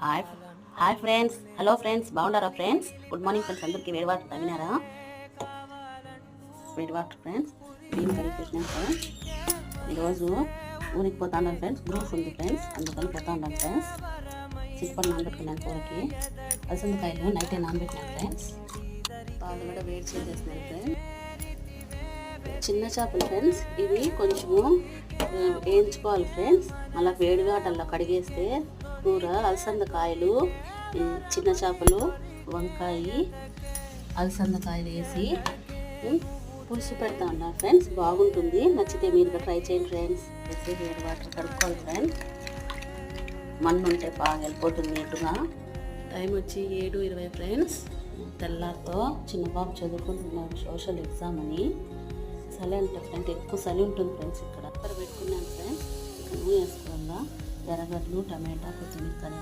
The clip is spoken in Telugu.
Hi hi friends, hello friends, బాగున్నారా ఫ్రెండ్స్? Good morning friends. అందరికీ వేడి వాటర్ తాగినారా? వేడి వాటర్ ఫ్రెండ్స్, బియ్యం కడిగి పెట్టినాం ఫ్రెండ్స్. ఈరోజు ఊరికి పోతా ఉన్నాను ఫ్రెండ్స్, గ్రూప్ ఉంది ఫ్రెండ్స్, అందుకని పోతా ఉన్నాను ఫ్రెండ్స్. చింతపండు నానబెట్టుకున్నాను కూరకి. అలసందకాయలు నైటే నానబెట్టినాను ఫ్రెండ్స్. పాలు కూడా వేడి చేసేస్తున్నాను ఫ్రెండ్స్. చిన్న చేపలు ఫ్రెండ్స్, ఇవి కొంచెము వేయించుకోవాలి ఫ్రెండ్స్. మళ్ళీ వేడి వాటర్లో కడిగేస్తే కూర అలసందకాయలు, చిన్న చేపలు, వంకాయ, అలసందకాయలు వేసి పులుసు పెడతా ఉన్నా ఫ్రెండ్స్. బాగుంటుంది, నచ్చితే మీరు ట్రై చేయండి ఫ్రెండ్స్. వేసి వేడి వాటర్ కడుక్కోవాలి ఫ్రెండ్స్. మన్ను ఉంటే బాగా వెళ్ళిపోతుంది నీటుగా. టైం వచ్చి 7:20 ఫ్రెండ్స్. తెల్లారితో చిన్న బాబు చదువుకుంటున్నాడు సోషల్ ఎగ్జామ్ అని. చలి అంటే ఫ్రెండ్స్, ఎక్కువ చలి ఉంటుంది ఫ్రెండ్స్. ఇక్కడ పెట్టుకున్నాను ఫ్రెండ్స్. ఇక్కడ నూనె వేసుకోవాలా, ఎర్రగడ్డలు, టమాటా, కొత్తిమీర, కరివేపాకు